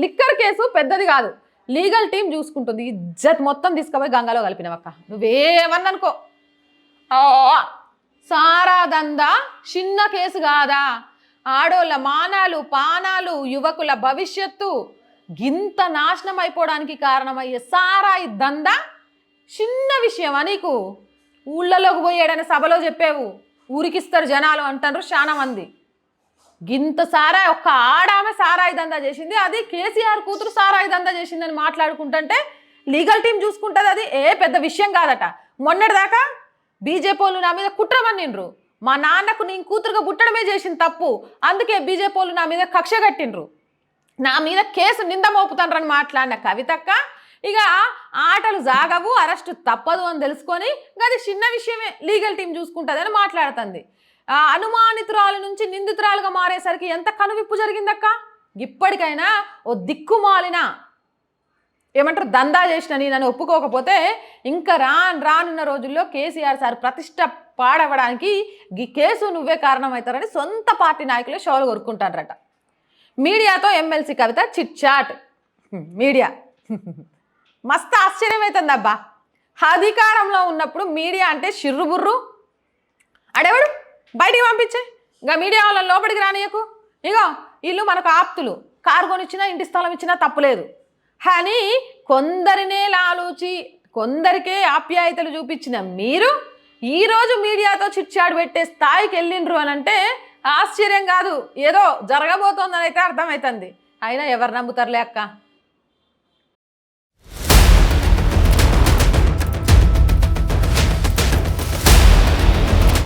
Liquor case పెద్దది కాదు, legal team చూసుకుంటుంది. ఇజ్జత్ మొత్తం తీసుకుపోయి గంగలో కలిపినవక్క. నువ్వేమన్నా అనుకో, సారా దందా చిన్న కేసు కాదా? ఆడోళ్ళ మానాలు పానాలు యువకుల భవిష్యత్తు గింత నాశనం అయిపోవడానికి కారణమయ్యే సారాయి దందా చిన్న విషయమా నీకు? ఊళ్ళలోకి పోయాడని సభలో చెప్పేవు, ఊరికిస్తారు జనాలు అంటారు చాలా మంది. గింత సారాయి ఒక్క ఆడామె సారాయి దందా చేసింది, అది కేసీఆర్ కూతురు సారాయి దందా చేసిందని మాట్లాడుకుంటుంటే లీగల్ టీం చూసుకుంటుంది. అది పెద్ద విషయం కాదట. మొన్నటిదాకా బీజేపీ వాళ్ళు నా మీద కుట్రమన్నిండ్రు, మా నాన్నకు నేను కూతురుగా పుట్టడమే చేసిన తప్పు, అందుకే బీజేపీ వాళ్ళు నా మీద కక్ష కట్టిండ్రు, నా మీద కేసు నింద మోపుతానని మాట్లాడిన కవితక్క ఇక ఆటలు జాగవు, అరెస్టు తప్పదు అని తెలుసుకొని అది చిన్న విషయమే లీగల్ టీం చూసుకుంటుంది అని మాట్లాడుతుంది. అనుమానితురాలు నుంచి నిందితురాలుగా మారేసరికి ఎంత కనువిప్పు జరిగిందక్క. ఇప్పటికైనా ఓ దిక్కుమాలిన ఏమంటారు దందా చేసిన నన్ను ఒప్పుకోకపోతే ఇంకా రానున్న రోజుల్లో కేసీఆర్ సార్ ప్రతిష్ట పాడవడానికి ఈ కేసు నువ్వే కారణమవుతారని సొంత పార్టీ నాయకులే షోలు కొరుక్కుంటారట. మీడియాతో ఎమ్మెల్సీ కవిత చిట్ చాట్. మీడియా మస్తు ఆశ్చర్యం అవుతుంది అబ్బా. అధికారంలో ఉన్నప్పుడు మీడియా అంటే షిర్రుబుర్రు, అడేవాడు బయటికి పంపించే, ఇంకా మీడియా వాళ్ళని లోపలికి రానియకు, ఇగో వీళ్ళు మనకు ఆప్తులు, కారు కొనిచ్చినా ఇంటి స్థలం ఇచ్చినా తప్పులేదు అని కొందరినే లాలూచి కొందరికే ఆప్యాయతలు చూపించిన మీరు ఈరోజు మీడియాతో చిట్చాడు పెట్టే స్థాయికి వెళ్ళిండ్రు అని అంటే ఆశ్చర్యం కాదు, ఏదో జరగబోతోందని అయితే అర్థమవుతుంది. అయినా ఎవరు నమ్ముతారులే అక్క.